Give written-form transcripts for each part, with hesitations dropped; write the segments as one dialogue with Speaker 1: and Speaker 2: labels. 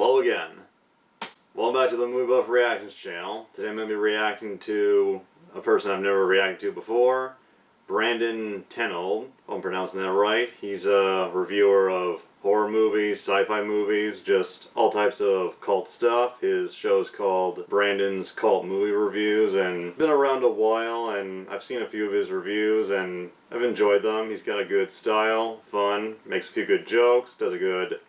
Speaker 1: Hello again. Welcome back to the Movie Buff Reactions channel. Today I'm going to be reacting to a person I've never reacted to before, Brandon Tenold. Hope I'm pronouncing that right. He's a reviewer of horror movies, sci-fi movies, just all types of cult stuff. His show's called Brandon's Cult Movie Reviews, and been around a while, and I've seen a few of his reviews and I've enjoyed them. He's got a good style, fun, makes a few good jokes, does a good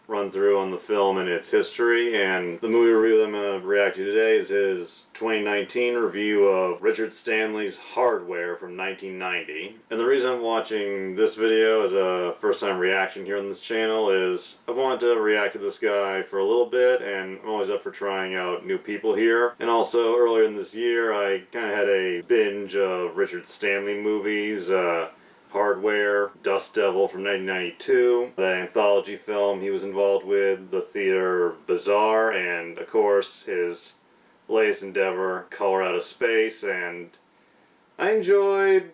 Speaker 1: run through on the film and its history, and the movie review that I'm going to react to today is his 2019 review of Richard Stanley's Hardware from 1990. And the reason I'm watching this video as a first time reaction here on this channel is I wanted to react to this guy for a little bit, and I'm always up for trying out new people here. And also earlier in this year I kind of had a binge of Richard Stanley movies, Hardware, Dust Devil from 1992, the anthology film he was involved with, The Theater Bazaar, and of course his latest endeavor, Color Out of Space, and I enjoyed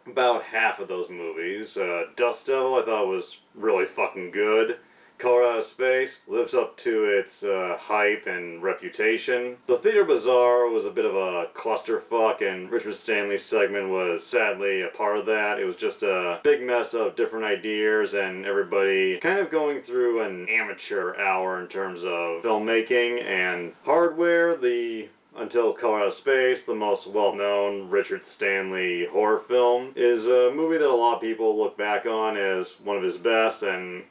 Speaker 1: about half of those movies. Dust Devil I thought was really fucking good. Color Out of Space lives up to its hype and reputation. The Theater Bazaar was a bit of a clusterfuck, and Richard Stanley's segment was sadly a part of that. It was just a big mess of different ideas and everybody kind of going through an amateur hour in terms of filmmaking. And Hardware, until Color Out of Space, the most well-known Richard Stanley horror film, is a movie that a lot of people look back on as one of his best, and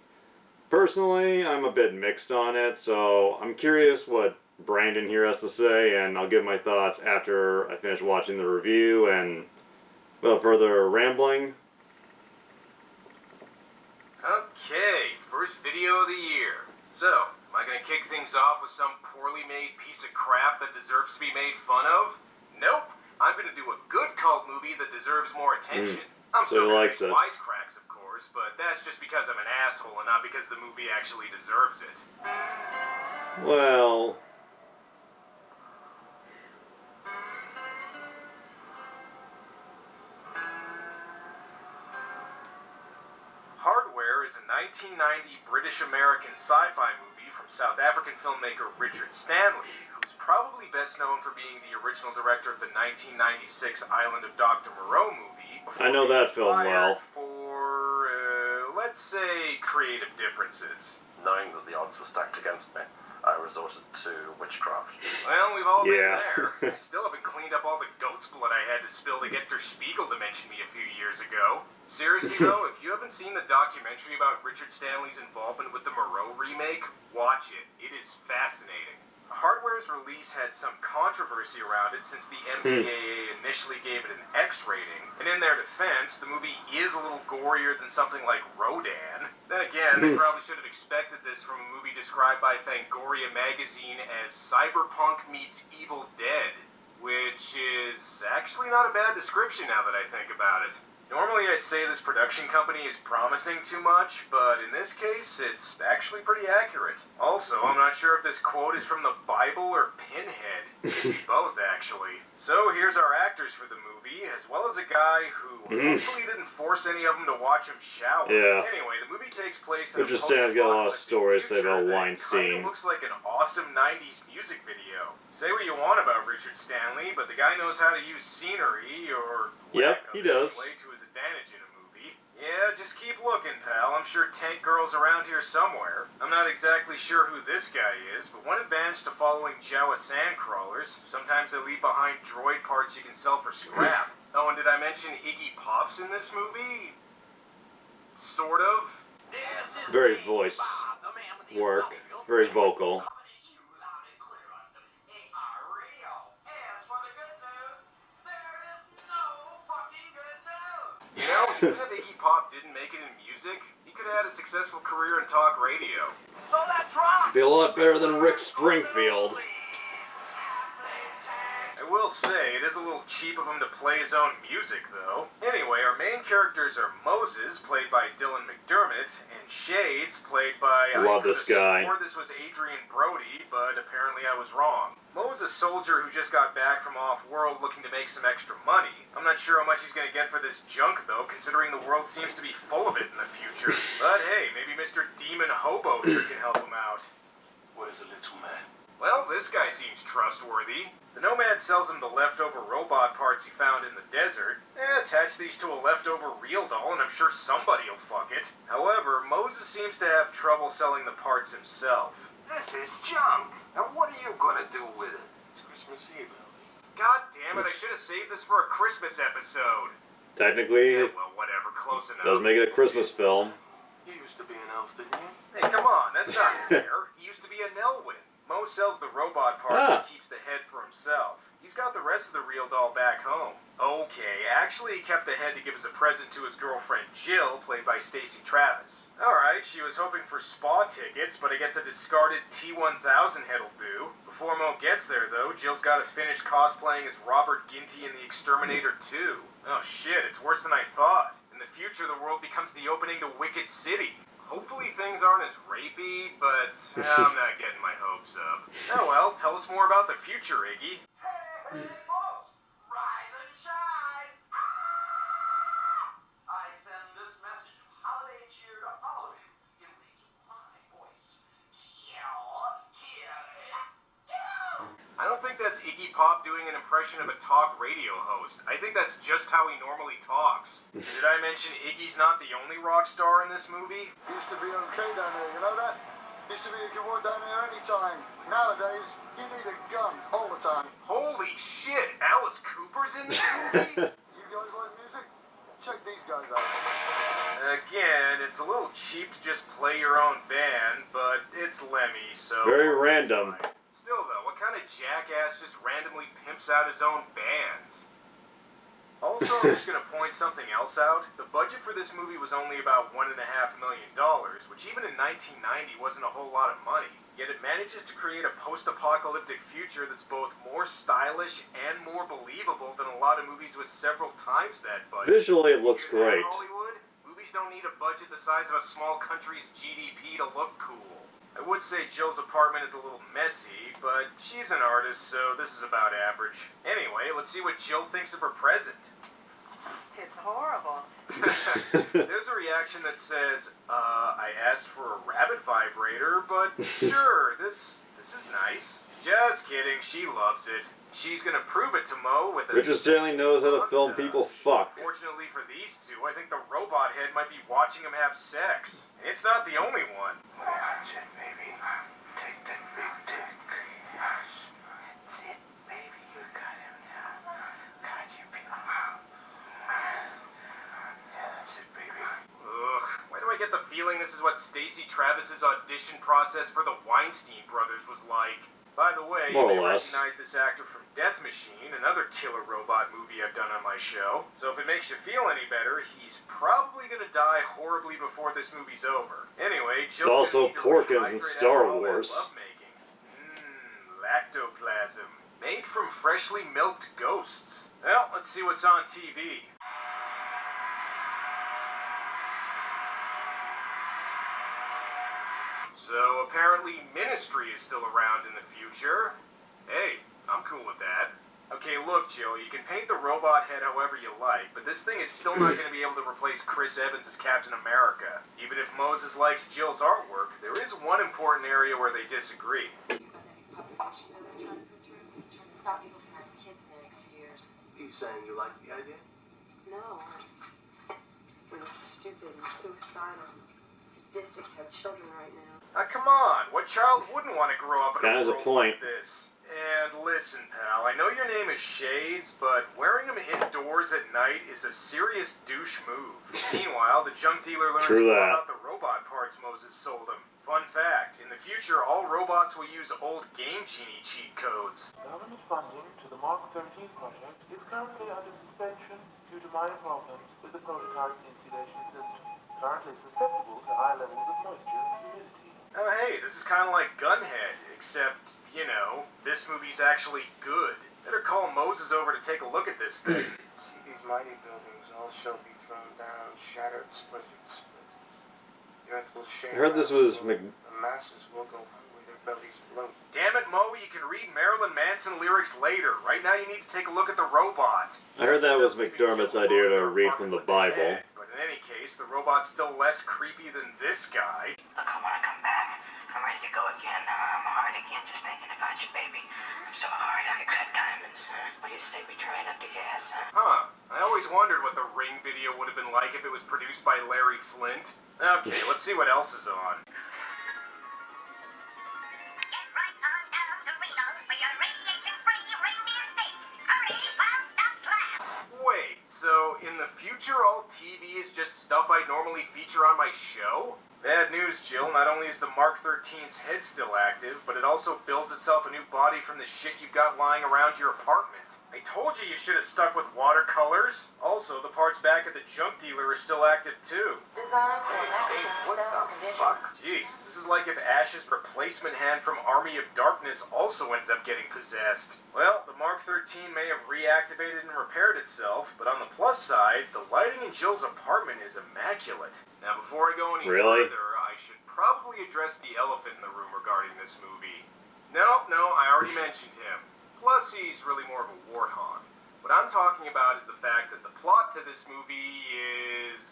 Speaker 1: personally, I'm a bit mixed on it, so I'm curious what Brandon here has to say, and I'll give my thoughts after I finish watching the review. And without further rambling.
Speaker 2: Okay, first video of the year. So, am I going to kick things off with some poorly made piece of crap that deserves to be made fun of? Nope. I'm going to do a good cult movie that deserves more attention. I'm
Speaker 1: so
Speaker 2: still
Speaker 1: he likes
Speaker 2: gonna
Speaker 1: it.
Speaker 2: make wisecracks, of course, but that's just because I'm an asshole and not because the movie actually deserves it.
Speaker 1: Well,
Speaker 2: Hardware is a 1990 British-American sci-fi movie from South African filmmaker Richard Stanley, who's probably best known for being the original director of the 1996 Island of Dr. Moreau movie.
Speaker 1: I know that film well.
Speaker 2: For, let's say, creative differences.
Speaker 3: Knowing that the odds were stacked against me, I resorted to witchcraft.
Speaker 2: Well, we've all been
Speaker 1: Yeah.
Speaker 2: there. I still haven't cleaned up all the goat's blood I had to spill to get Der Spiegel to mention me a few years ago. Seriously though, if you haven't seen the documentary about Richard Stanley's involvement with the Moreau remake, watch it. It is fascinating. Hardware's release had some controversy around it since the MPAA initially gave it an X rating, and in their defense, the movie is a little gorier than something like Rodan. Then again, they probably should have expected this from a movie described by Fangoria magazine as Cyberpunk meets Evil Dead, which is actually not a bad description now that I think about it. Normally I'd say this production company is promising too much, but in this case, it's actually pretty accurate. Also, I'm not sure if this quote is from the Bible or Pinhead. Both, actually. So here's our actors for the movie, as well as a guy who hopefully didn't force any of them to watch him shower.
Speaker 1: Yeah.
Speaker 2: Anyway, the movie takes place in
Speaker 1: Richard Stanley's got a lot of stories to say about Weinstein.
Speaker 2: It looks like an awesome 90s music video. Say what you want about Richard Stanley, but the guy knows how to use scenery, or
Speaker 1: Yep, he does.
Speaker 2: to his advantage in a movie. Yeah, just keep looking, pal. I'm sure tank girl's around here somewhere. I'm not exactly sure who this guy is, but one advantage to following Jawa sandcrawlers, sometimes they leave behind droid parts you can sell for scrap. Oh, and did I mention Iggy Pop's in this movie? Sort of.
Speaker 1: Very voice work, very vocal.
Speaker 2: You know, even if Iggy Pop didn't make it in music, he could have had a successful career in talk radio.
Speaker 3: So that's right!
Speaker 1: Be a lot better than Rick Springfield.
Speaker 2: I will say, it is a little cheap of him to play his own music, though. Anyway, our main characters are Moses, played by Dylan McDermott, and Shades, played by...
Speaker 1: Love this guy.
Speaker 2: I swore this was Adrian Brody, but apparently I was wrong. Mo is a soldier who just got back from off-world looking to make some extra money. I'm not sure how much he's going to get for this junk, though, considering the world seems to be full of it in the future. But hey, maybe Mr. Demon Hobo here can help him out.
Speaker 3: Was as a little man.
Speaker 2: Well, this guy seems trustworthy. The Nomad sells him the leftover robot parts he found in the desert. Attach these to a leftover real doll and I'm sure somebody will fuck it. However, Moses seems to have trouble selling the parts himself.
Speaker 3: This is junk. Now what are you gonna do with it? It's Christmas Eve, Ellie.
Speaker 2: God damn it, I should have saved this for a Christmas episode.
Speaker 1: Technically,
Speaker 2: Yeah,
Speaker 1: it
Speaker 2: well, whatever, close enough.
Speaker 1: does make it a Christmas film.
Speaker 3: You used to be an elf, didn't you?
Speaker 2: Hey, come on, that's not fair. He used to be a Nelwyn. Mo sells the robot parts and keeps the head for himself. He's got the rest of the real doll back home. Okay, actually he kept the head to give as a present to his girlfriend Jill, played by Stacey Travis. Alright, she was hoping for spa tickets, but I guess a discarded T-1000 head'll do. Before Mo gets there, though, Jill's got to finish cosplaying as Robert Ginty in The Exterminator 2. Oh shit, it's worse than I thought. In the future, the world becomes the opening to Wicked City. Hopefully things aren't as rapey, but I'm not getting my hopes up. Oh well, tell us more about the future, Iggy.
Speaker 3: Hey, folks! Rise and shine! Ah! I send this message of holiday cheer to all of you in the my voice.
Speaker 2: I don't think that's Iggy Pop doing an impression of a talk radio host. I think that's just how he normally talks. Did I mention Iggy's not the only rock star in this movie?
Speaker 4: Used to be okay down there, you know that? Used to be you could walk down there anytime. Nowadays, you need a gun all the time.
Speaker 2: Holy shit, Alice Cooper's in this movie?
Speaker 4: You guys like music? Check these guys out.
Speaker 2: Again, it's a little cheap to just play your own band, but it's Lemmy, so...
Speaker 1: Very random.
Speaker 2: Still though, what kind of jackass just randomly pimps out his own bands? Also, I'm just gonna point something else out. The budget for this movie was only about $1.5 million, which even in 1990 wasn't a whole lot of money. Yet it manages to create a post-apocalyptic future that's both more stylish and more believable than a lot of movies with several times that budget.
Speaker 1: Visually, it looks
Speaker 2: Hear that,
Speaker 1: great.
Speaker 2: Hollywood? Movies don't need a budget the size of a small country's GDP to look cool. I would say Jill's apartment is a little messy, but she's an artist, so this is about average. Anyway, let's see what Jill thinks of her present.
Speaker 5: It's horrible.
Speaker 2: There's a reaction that says, I asked for a rabbit vibrator, but sure, this is nice. Just kidding, she loves it. She's gonna prove it to Mo with a...
Speaker 1: Richard Stanley knows how to film people fuck.
Speaker 2: Fortunately for these two, I think the robot head might be watching him have sex. And it's not the only one.
Speaker 3: That's it, baby. Take that big dick. Yes. That's it, baby. You got him now. Got you, people. Yeah, that's it, baby.
Speaker 2: Ugh, why do I get the feeling this is what Stacey Travis's audition process for the Weinstein Brothers was like? By the way,
Speaker 1: More
Speaker 2: you
Speaker 1: or
Speaker 2: may
Speaker 1: less.
Speaker 2: recognize this actor from Death Machine, another killer robot movie I've done on my show. So if it makes you feel any better, he's probably gonna die horribly before this movie's over. Anyway,
Speaker 1: It's also Porkins in Star Wars.
Speaker 2: Lactoplasm. Made from freshly milked ghosts. Well, let's see what's on TV. So apparently Ministry is still around in the future. Hey, I'm cool with that. Okay, look, Jill, you can paint the robot head however you like, but this thing is still not going to be able to replace Chris Evans as Captain America. Even if Moses likes Jill's artwork, there is one important area where they disagree.
Speaker 3: You saying you like the idea?
Speaker 5: No, we're stupid and suicidal, sadistic to have children right now.
Speaker 2: Come on, what child wouldn't want to grow up in
Speaker 1: That
Speaker 2: a
Speaker 1: is a
Speaker 2: world
Speaker 1: point.
Speaker 2: like this? And listen, pal, I know your name is Shades, but wearing them indoors at night is a serious douche move. Meanwhile, the junk dealer learns
Speaker 1: True
Speaker 2: more
Speaker 1: that.
Speaker 2: about the robot parts Moses sold him. Fun fact, in the future, all robots will use old Game Genie cheat codes.
Speaker 6: Government funding to the Mark 13 project is currently under suspension due to minor problems with the prototype's insulation system, currently susceptible to high levels of moisture and humidity.
Speaker 2: Oh hey, this is kind of like Gunhead, except, you know, this movie's actually good. Better call Moses over to take a look at this thing.
Speaker 7: See, these mighty buildings all shall be thrown down, shattered, split. The earth will shake.
Speaker 1: I heard this was
Speaker 7: The masses will go hungry, their bellies bloat.
Speaker 2: Damn it, Mo, you can read Marilyn Manson lyrics later. Right now you need to take a look at the robot.
Speaker 1: I heard that was McDermott's idea to read from the Bible.
Speaker 2: But in any case, the robot's still less creepy than this guy.
Speaker 3: Look, I want to come back. I'm ready to go again. I'm 100% say we try it up to gas, huh?
Speaker 2: Huh. I always wondered what the Ring video would have been like if it was produced by Larry Flint. Okay, let's see what else is on.
Speaker 8: Get right on down to Reno's for your radiation-free reindeer steaks. Hurry, while stocks last.
Speaker 2: Wait, so in the future all TV is just stuff I normally feature on my show? Bad news, Jill. Not only is the Mark 13's head still active, but it also builds itself a new body from the shit you've got lying around your apartment. I told you should have stuck with watercolors. Also, the parts back at the junk dealer are still active too.
Speaker 5: Design for
Speaker 2: Hey, what
Speaker 5: maximum
Speaker 2: the
Speaker 5: condition.
Speaker 2: fuck? Jeez, this is like if Ash's replacement hand from Army of Darkness also ended up getting possessed. Well, the Mark 13 may have reactivated and repaired itself, but on the plus side, the lighting in Jill's apartment is immaculate. Now, before I go any
Speaker 1: Really?
Speaker 2: further, I should probably address the elephant in the room regarding this movie. No, I already mentioned him. Plus, he's really more of a warthog. What I'm talking about is the fact that the plot to this movie is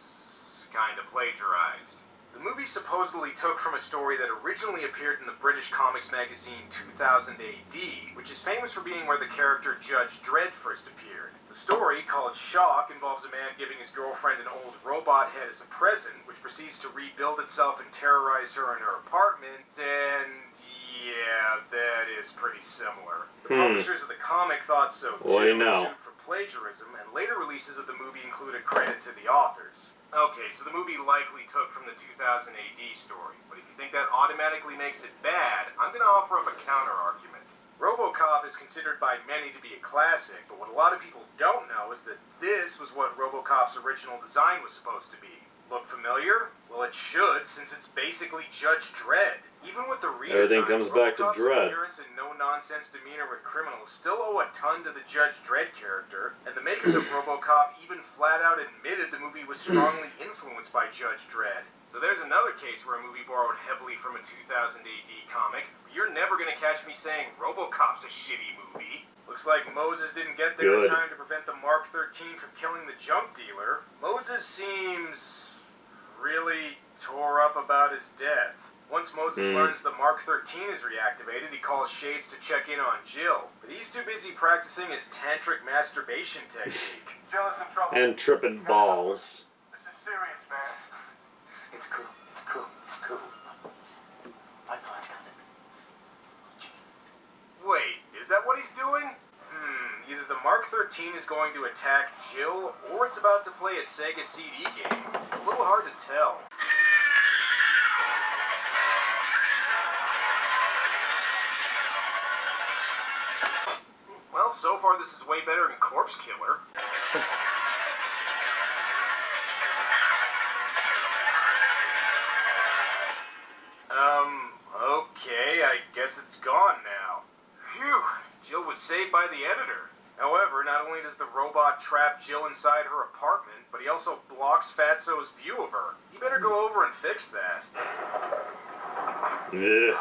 Speaker 2: kind of plagiarized. The movie supposedly took from a story that originally appeared in the British comics magazine 2000 AD, which is famous for being where the character Judge Dredd first appeared. The story, called Shock, involves a man giving his girlfriend an old robot head as a present, which proceeds to rebuild itself and terrorize her in her apartment, and yeah, that is pretty similar. The publishers of the comic thought so too,
Speaker 1: Well, you know.
Speaker 2: and sued for plagiarism, and later releases of the movie include a credit to the authors. Okay, so the movie likely took from the 2000 AD story, but if you think that automatically makes it bad, I'm going to offer up a counter-argument. RoboCop is considered by many to be a classic, but what a lot of people don't know is that this was what RoboCop's original design was supposed to be. Look familiar? Well, it should, since it's basically Judge Dredd. Even with the redesign,
Speaker 1: Everything comes back to
Speaker 2: RoboCop's
Speaker 1: Dredd.
Speaker 2: appearance and no-nonsense demeanor with criminals still owe a ton to the Judge Dredd character, and the makers of RoboCop even flat-out admitted the movie was strongly influenced by Judge Dredd. So there's another case where a movie borrowed heavily from a 2000 AD comic, but you're never gonna catch me saying RoboCop's a shitty movie. Looks like Moses didn't get there in
Speaker 1: Good.
Speaker 2: time to prevent the Mark 13 from killing the junk dealer. Moses seems really tore up about his death. Once Moses learns the Mark 13 is reactivated, he calls Shades to check in on Jill, but he's too busy practicing his tantric masturbation technique.
Speaker 4: Jill is in trouble.
Speaker 1: And tripping balls.
Speaker 4: This is serious, man.
Speaker 3: It's cool. My boss got it.
Speaker 2: Wait, is that what he's doing? Either the Mark 13 is going to attack Jill, or it's about to play a Sega CD game. It's a little hard to tell. Well, so far this is way better than Corpse Killer. Okay, I guess it's gone now. Phew, Jill was saved by the editor. However, not only does the robot trap Jill inside her apartment, but he also blocks Fatso's view of her. You better go over and fix that.
Speaker 1: Ugh.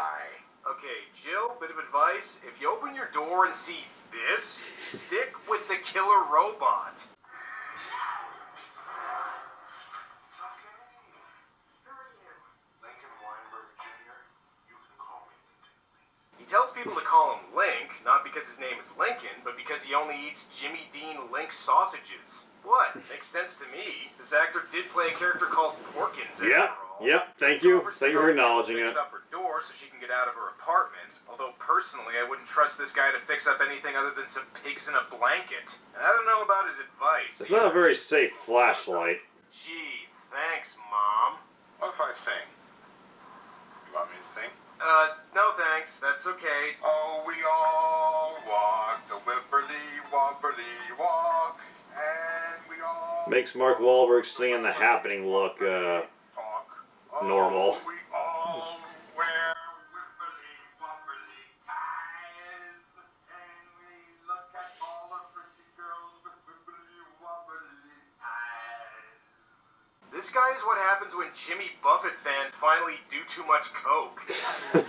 Speaker 2: Okay, Jill, bit of advice. If you open your door and see this, stick with the killer robot. He tells people to call him Link, not because his name is Lincoln, but because he only eats Jimmy Dean Link sausages. What? Makes sense to me. This actor did play a character called Porkins, after all.
Speaker 1: Yep, thank you. Thank you for acknowledging it.
Speaker 2: Fix up her door so she can get out of her apartment. Although personally, I wouldn't trust this guy to fix up anything other than some pigs in a blanket. And I don't know about his advice.
Speaker 1: It's not a very safe flashlight.
Speaker 2: Gee, thanks, Mom.
Speaker 9: What if I sing? You want me to sing?
Speaker 2: No thanks. That's okay.
Speaker 9: Oh, we all walk the wibberly walk, and we all
Speaker 1: Makes Mark Wahlberg singing The Happening look,
Speaker 9: talk.
Speaker 1: normal.
Speaker 9: Oh, we all wear wibberly ties, and we look at all the pretty girls with wibberly eyes.
Speaker 2: This guy is what happens when Jimmy Buffett fans finally do too much coke.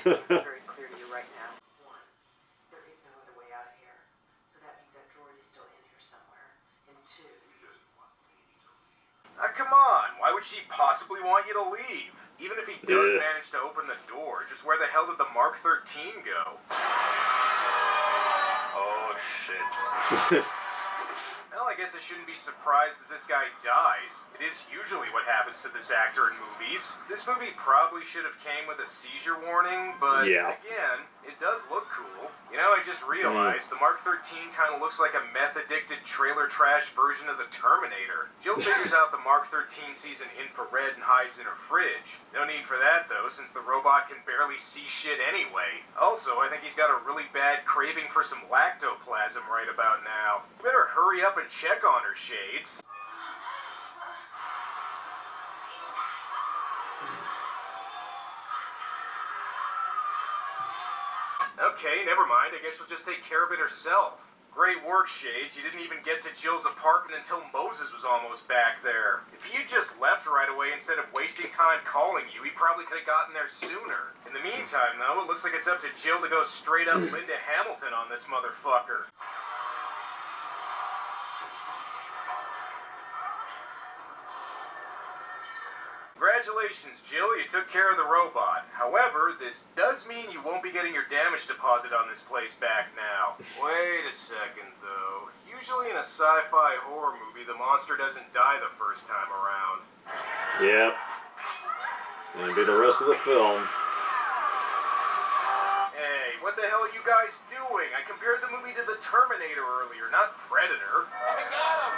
Speaker 5: Very clear to you right now. One, there is no other way out of here. So that means that droid is still in here somewhere. And two,
Speaker 2: Come on, why would she possibly want you to leave? Even if he does
Speaker 1: Ugh.
Speaker 2: manage to open the door, just where the hell did the Mark 13 go?
Speaker 9: Oh, shit.
Speaker 2: Well, I guess I shouldn't be surprised that this guy dies. It is usually what happens to this actor in movies. This movie probably should have came with a seizure warning, but
Speaker 1: Yeah.
Speaker 2: again, it does look cool. You know, I just realized the Mark 13 kind of looks like a meth-addicted trailer trash version of the Terminator. Jill figures out the Mark 13 sees an infrared and hides in her fridge. No need for that, though, since the robot can barely see shit anyway. Also, I think he's got a really bad craving for some lactoplasm right about now. Better hurry up and check on her, Shades. Okay, never mind. I guess she'll just take care of it herself. Great work, Shades. You didn't even get to Jill's apartment until Moses was almost back there. If you just left right away instead of wasting time calling you, he probably could have gotten there sooner. In the meantime, though, it looks like it's up to Jill to go straight up Linda Hamilton on this motherfucker. Congratulations, Jill, you took care of the robot. However, this does mean you won't be getting your damage deposit on this place back now. Wait a second, though. Usually in a sci-fi horror movie, the monster doesn't die the first time around.
Speaker 1: Yep. Gonna be the rest of the film.
Speaker 2: Hey, what the hell are you guys doing? I compared the movie to the Terminator earlier, not Predator.
Speaker 3: I got him!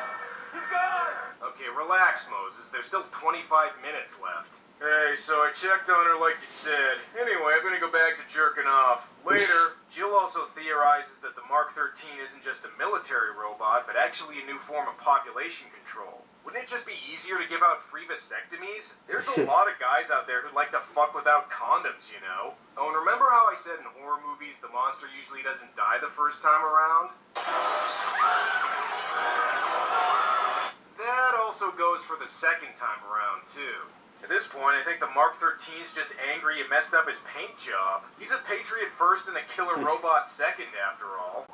Speaker 3: He's gone!
Speaker 2: Okay, relax, Moses. There's still 25 minutes left. Hey, so I checked on her like you said. Anyway, I'm gonna go back to jerking off. Later, Jill also theorizes that the Mark 13 isn't just a military robot, but actually a new form of population control. Wouldn't it just be easier to give out free vasectomies? There's a lot of guys out there who like to fuck without condoms, you know? Oh, and remember how I said in horror movies the monster usually doesn't die the first time around? That also goes for the second time around, too. At this point, I think the Mark 13's just angry he messed up his paint job. He's a patriot first and a killer robot second, after all.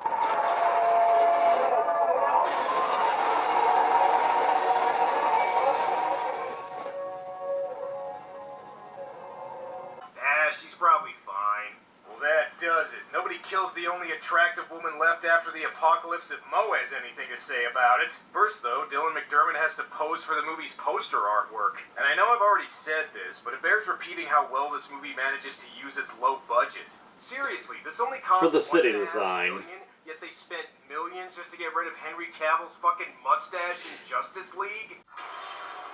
Speaker 2: She's probably fine. Well, that does it. Nobody kills the only attractive woman left after the apocalypse if Mo has anything to say about it. First, though, Dylan McDermott has to pose for the movie's poster artwork. And I know I've already said this, but it bears repeating how well this movie manages to use its low budget. Seriously, this only cost
Speaker 1: For the city
Speaker 2: $1.5
Speaker 1: design.
Speaker 2: million, yet they spent millions just to get rid of Henry Cavill's fucking mustache in Justice League?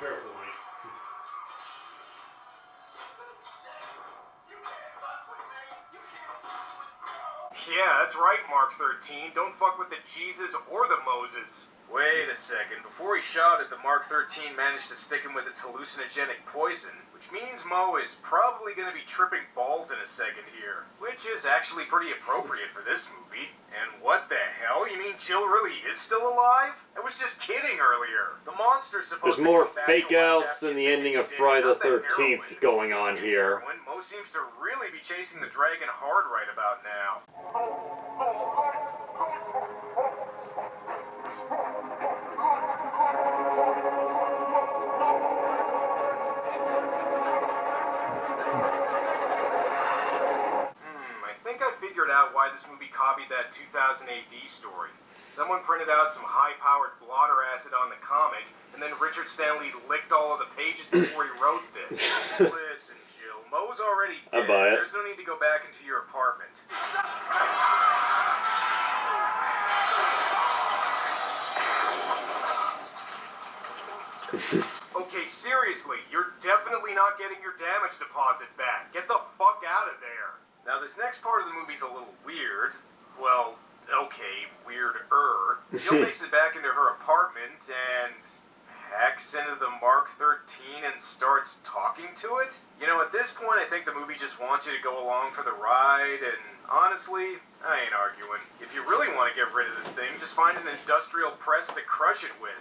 Speaker 1: Fair point.
Speaker 2: Yeah, that's right, Mark 13. Don't fuck with the Jesus or the Moses. Wait a second. Before he shot it, the Mark 13 managed to stick him with its hallucinogenic poison, which means Mo is probably going to be tripping balls in a second here. Which is actually pretty appropriate for this movie. And what the hell? You mean Jill really is still alive? I was just kidding earlier. The monster's supposed
Speaker 1: There's
Speaker 2: to
Speaker 1: more
Speaker 2: come back
Speaker 1: fake
Speaker 2: to life
Speaker 1: outs
Speaker 2: after
Speaker 1: than the
Speaker 2: he
Speaker 1: ending of
Speaker 2: did
Speaker 1: Friday the
Speaker 2: nothing
Speaker 1: 13th
Speaker 2: heroin.
Speaker 1: going on here.
Speaker 2: Mo seems to really be chasing the dragon hard right about now. I think I figured out why this movie copied that 2000 AD story. Someone printed out some high-powered blotter acid on the comic, and then Richard Stanley licked all of the pages before he wrote this. Listen, Jill, Mo's already dead.
Speaker 1: I buy it.
Speaker 2: There's no need to go back into your apartment. Okay, seriously, you're definitely not getting your damage deposit back. Get the fuck out of there. Now, this next part of the movie's a little weird. Well, okay, weirder. Jill makes it back into her apartment and hacks into the Mark 13 and starts talking to it. You know, at this point, I think the movie just wants you to go along for the ride, and honestly, I ain't arguing. If you really want to get rid of this thing, just find an industrial press to crush it with.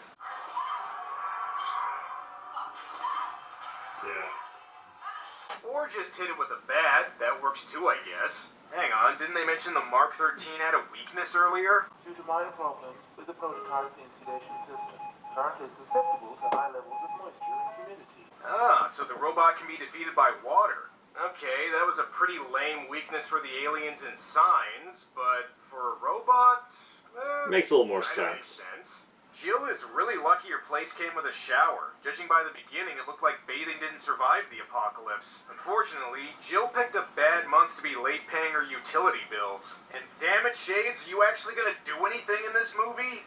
Speaker 1: Yeah.
Speaker 2: Or just hit it with a bat. That works too, I guess. Hang on, didn't they mention the Mark 13 had a weakness earlier?
Speaker 6: Due to minor problems with the prototype's insulation system, currently susceptible to high levels of moisture and humidity.
Speaker 2: Ah, so the robot can be defeated by water. Okay, that was a pretty lame weakness for the aliens in Signs, but for a robot,
Speaker 1: Makes a little more
Speaker 2: Kinda
Speaker 1: sense.
Speaker 2: makes sense. Jill is really lucky your place came with a shower. Judging by the beginning, it looked like bathing didn't survive the apocalypse. Unfortunately, Jill picked a bad month to be late paying her utility bills. And damn it, Shades, are you actually gonna do anything in this movie?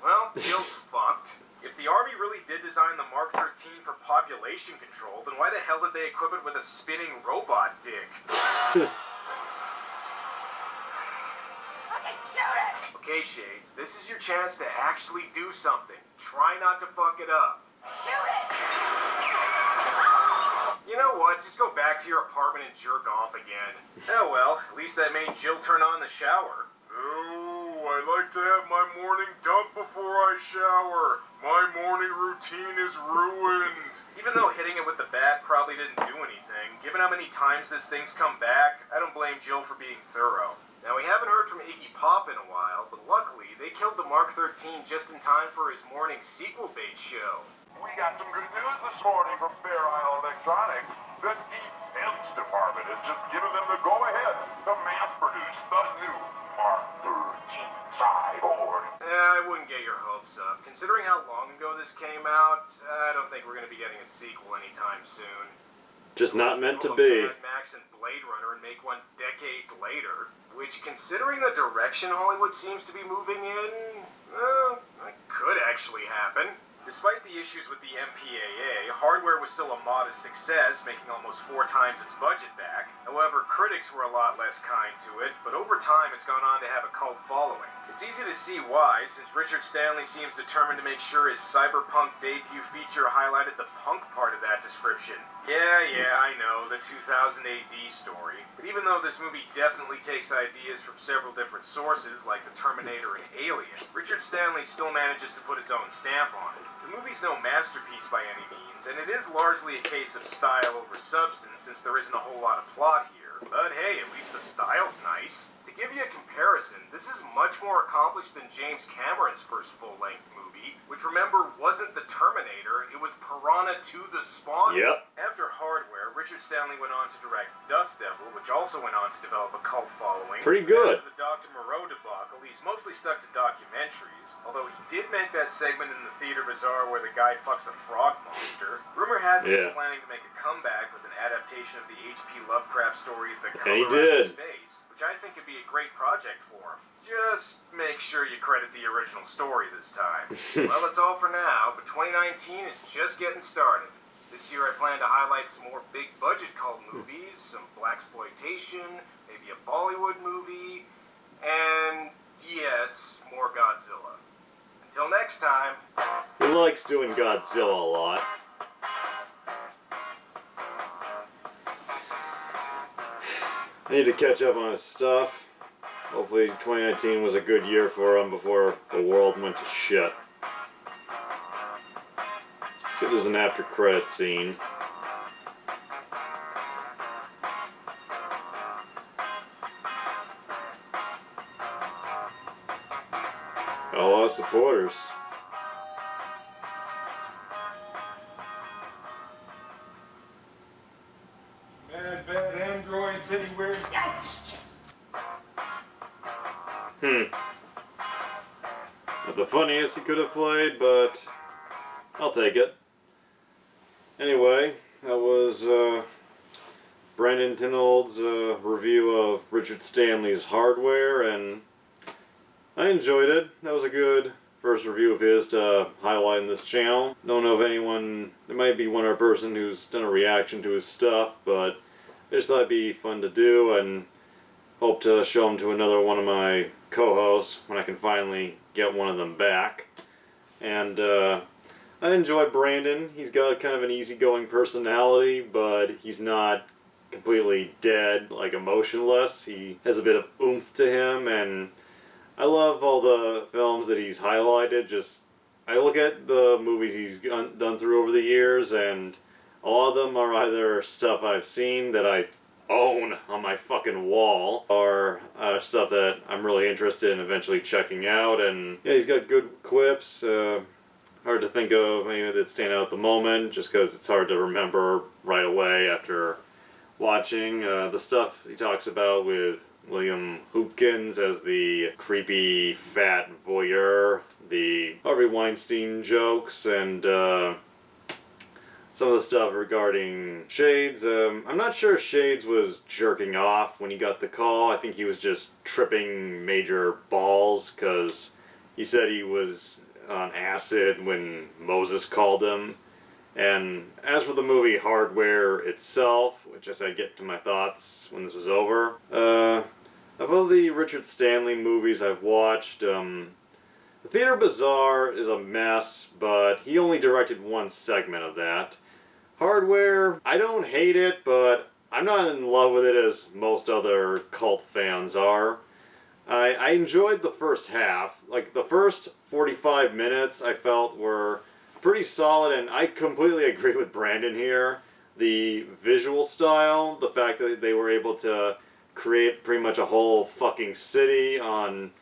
Speaker 2: Well, Jill's fucked. If the Army really did design the Mark 13 for population control, then why the hell did they equip it with a spinning robot dick? Okay, Shades, this is your chance to actually do something. Try not to fuck it up.
Speaker 8: Shoot it!
Speaker 2: You know what? Just go back to your apartment and jerk off again. Oh well, at least that made Jill turn on the shower. Oh, I like to have my morning dump before I shower. My morning routine is ruined. Even though hitting it with the bat probably didn't do anything, given how many times this thing's come back, I don't blame Jill for being thorough. Now, we haven't heard from Iggy Pop in a while, but luckily, they killed the Mark 13 just in time for his morning sequel bait show.
Speaker 9: We got some good news this morning from Fair Isle Electronics. The Defense Department has just given them the go-ahead to mass-produce the new Mark 13 cyborg.
Speaker 2: I wouldn't get your hopes up. Considering how long ago this came out, I don't think we're going to be getting a sequel anytime soon.
Speaker 1: Just not meant to
Speaker 2: Pull a
Speaker 1: be.
Speaker 2: Mad Max and Blade Runner and make one decades later. Which, considering the direction Hollywood seems to be moving in, that could actually happen. Despite the issues with the MPAA, Hardware was still a modest success, making almost 4 times its budget back. However, critics were a lot less kind to it, but over time it's gone on to have a cult following. It's easy to see why, since Richard Stanley seems determined to make sure his cyberpunk debut feature highlighted the punk part of that description. Yeah, I know, the 2000 AD story. But even though this movie definitely takes ideas from several different sources, like The Terminator and Alien, Richard Stanley still manages to put his own stamp on it. The movie's no masterpiece by any means, and it is largely a case of style over substance since there isn't a whole lot of plot here. But hey, at least the style's nice. To give you a comparison, this is much more accomplished than James Cameron's first full-length movie, which remember wasn't The Terminator, it was Piranha 2: The Spawn.
Speaker 1: Yep.
Speaker 2: After Hardware, Richard Stanley went on to direct Dust Devil, which also went on to develop a cult following.
Speaker 1: Pretty good.
Speaker 2: After the Dr. Moreau debacle, he's mostly stuck to documentaries, although he did make that segment in the Theater Bazaar where the guy fucks a frog monster. Rumor has it he's planning to make a comeback with an adaptation of the H.P. Lovecraft story The Color Out of Space, which I think could be a great project for him. Just make sure you credit the original story this time. Well, that's all for now, but 2019 is just getting started. This year I plan to highlight some more big-budget cult movies, some blaxploitation, maybe a Bollywood movie, and, yes, more Godzilla. Until next time.
Speaker 1: He likes doing Godzilla a lot. I need to catch up on his stuff. Hopefully 2019 was a good year for him before the world went to shit. See if there's an after credit scene. Got a lot of supporters.
Speaker 9: Bad androids anywhere.
Speaker 1: Not the funniest he could have played, but I'll take it. Anyway, that was Brandon Tenold's review of Richard Stanley's Hardware, and I enjoyed it. That was a good first review of his to highlight in this channel. Don't know if anyone, there might be one other person who's done a reaction to his stuff, but I just thought it'd be fun to do, and hope to show him to another one of my co-hosts when I can finally get one of them back. And I enjoy Brandon. He's got kind of an easygoing personality, but he's not completely dead, like emotionless. He has a bit of oomph to him, and I love all the films that he's highlighted. I look at the movies he's done through over the years, and a lot of them are either stuff I've seen that I own on my fucking wall, or stuff that I'm really interested in eventually checking out. And yeah, he's got good quips. Hard to think of any that stand out at the moment, just because it's hard to remember right away after watching. The stuff he talks about with William Hoopkins as the creepy fat voyeur, the Harvey Weinstein jokes, and some of the stuff regarding Shades. I'm not sure if Shades was jerking off when he got the call. I think he was just tripping major balls, because he said he was on acid when Moses called him. And as for the movie Hardware itself, which I said I'd get to my thoughts when this was over, of all the Richard Stanley movies I've watched, The Theater Bazaar is a mess, but he only directed one segment of that. Hardware, I don't hate it, but I'm not in love with it as most other cult fans are. I enjoyed the first half. Like, the first 45 minutes I felt were pretty solid, and I completely agree with Brandon here. The visual style, the fact that they were able to create pretty much a whole fucking city on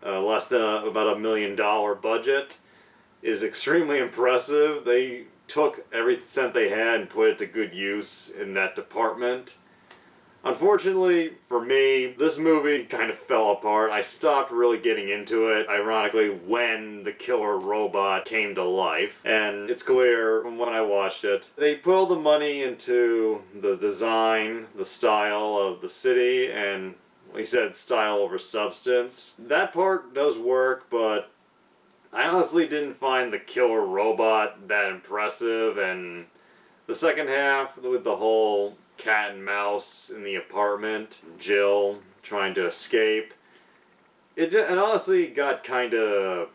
Speaker 1: less than about $1 million budget is extremely impressive. They took every cent they had and put it to good use in that department. Unfortunately, for me, this movie kind of fell apart. I stopped really getting into it, ironically, when the killer robot came to life. And it's clear from when I watched it, they put all the money into the design, the style of the city, and he said style over substance. That part does work, but I honestly didn't find the killer robot that impressive, and the second half with the whole cat and mouse in the apartment, Jill trying to escape, it honestly got kind of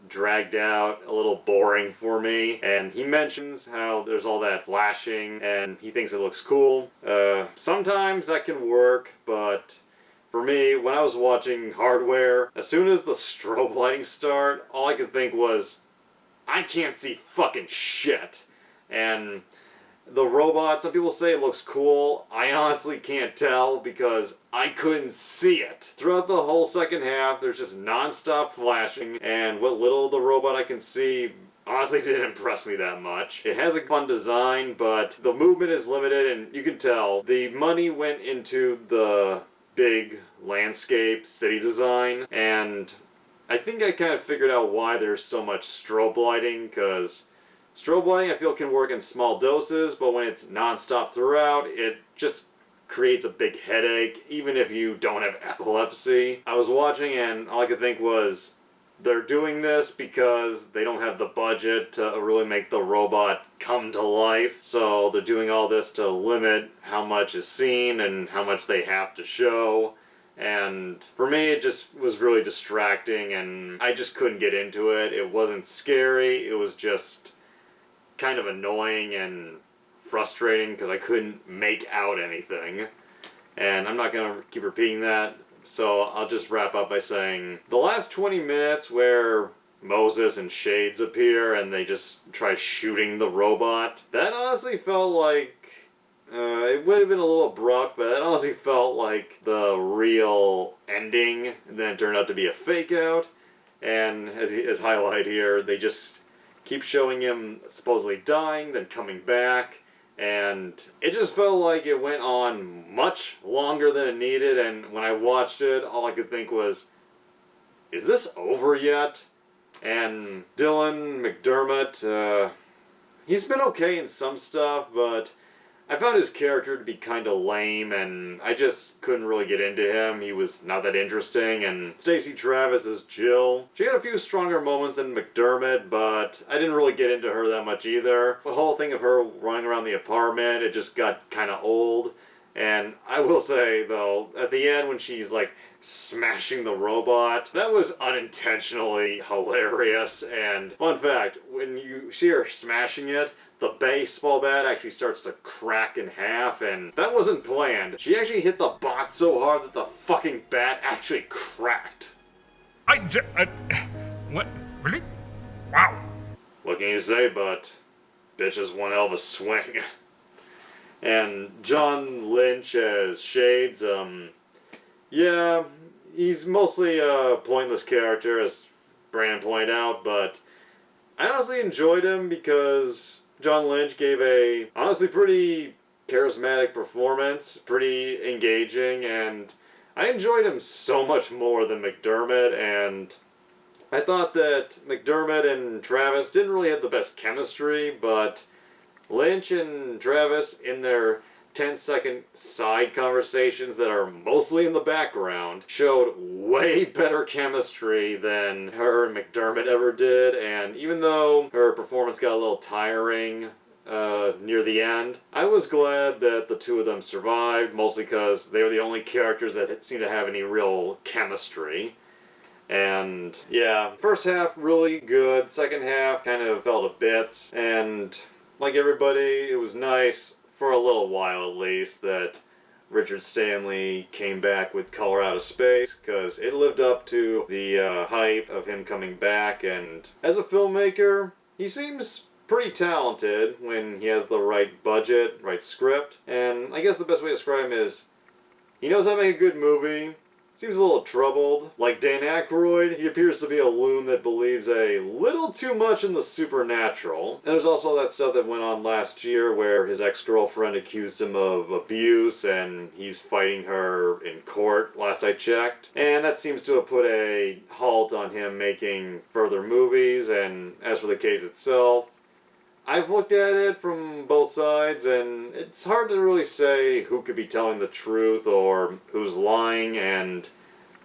Speaker 1: dragged out, a little boring for me. And he mentions how there's all that flashing and he thinks it looks cool. Sometimes that can work, but for me, when I was watching Hardware, as soon as the strobe lighting started, all I could think was, I can't see fucking shit. And the robot, some people say it looks cool. I honestly can't tell because I couldn't see it. Throughout the whole second half, there's just non-stop flashing, and what little of the robot I can see honestly didn't impress me that much. It has a fun design, but the movement is limited, and you can tell the money went into the big landscape city design, and I think I kind of figured out why there's so much strobe lighting, because strobe lighting I feel can work in small doses, but when it's non-stop throughout, it just creates a big headache, even if you don't have epilepsy. I was watching and all I could think was, they're doing this because they don't have the budget to really make the robot come to life, so they're doing all this to limit how much is seen and how much they have to show. And for me, it just was really distracting, and I just couldn't get into it. It wasn't scary, it was just kind of annoying and frustrating because I couldn't make out anything. And I'm not going to keep repeating that, so I'll just wrap up by saying the last 20 minutes where Moses and Shades appear and they just try shooting the robot, that honestly felt like it would have been a little abrupt, but that honestly felt like the real ending, and then it turned out to be a fake out. And as highlight here, they just keep showing him supposedly dying, then coming back, and it just felt like it went on much longer than it needed. And when I watched it, all I could think was, is this over yet? And Dylan McDermott, he's been okay in some stuff, but I found his character to be kind of lame, and I just couldn't really get into him. He was not that interesting. And Stacey Travis as Jill, she had a few stronger moments than McDermott, but I didn't really get into her that much either. The whole thing of her running around the apartment, it just got kind of old. And I will say, though, at the end when she's like smashing the robot, that was unintentionally hilarious. And fun fact, when you see her smashing it, the baseball bat actually starts to crack in half, and that wasn't planned. She actually hit the bot so hard that the fucking bat actually cracked.
Speaker 10: What? Really? Wow.
Speaker 1: What can you say, but bitch is one hell of a swing. And John Lynch as Shades, yeah, he's mostly a pointless character, as Brandon pointed out, but I honestly enjoyed him because John Lynch gave a honestly pretty charismatic performance, pretty engaging, and I enjoyed him so much more than McDermott, and I thought that McDermott and Travis didn't really have the best chemistry, but Lynch and Travis, in their 10-second side conversations that are mostly in the background, showed way better chemistry than her and McDermott ever did, and even though her performance got a little tiring near the end, I was glad that the two of them survived, mostly because they were the only characters that seemed to have any real chemistry. And yeah, first half really good, second half kind of fell to bits, and like everybody, it was nice for a little while at least that Richard Stanley came back with Color Out of Space, because it lived up to the hype of him coming back, and as a filmmaker, he seems pretty talented when he has the right budget, right script, and I guess the best way to describe him is he knows how to make a good movie. Seems a little troubled. Like Dan Aykroyd, he appears to be a loon that believes a little too much in the supernatural. And there's also that stuff that went on last year where his ex-girlfriend accused him of abuse and he's fighting her in court, last I checked. And that seems to have put a halt on him making further movies. And as for the case itself, I've looked at it from both sides, and it's hard to really say who could be telling the truth or who's lying, and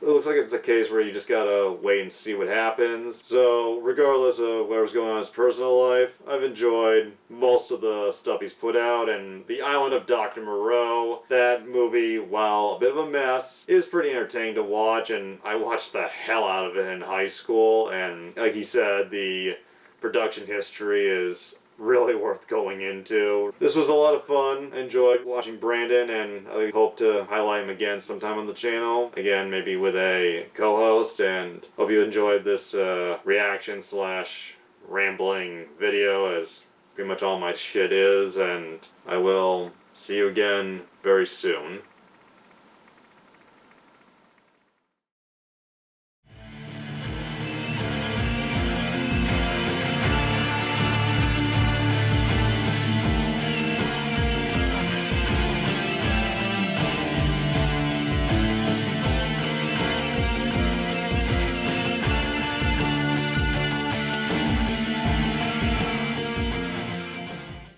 Speaker 1: it looks like it's a case where you just gotta wait and see what happens. So, regardless of whatever's going on in his personal life, I've enjoyed most of the stuff he's put out, and The Island of Dr. Moreau, that movie, while a bit of a mess, is pretty entertaining to watch, and I watched the hell out of it in high school, and like he said, the production history is really worth going into. This was a lot of fun. I enjoyed watching Brandon, and I hope to highlight him again sometime on the channel. Again, maybe with a co-host, and hope you enjoyed this reaction slash rambling video, as pretty much all my shit is, and I will see you again very soon.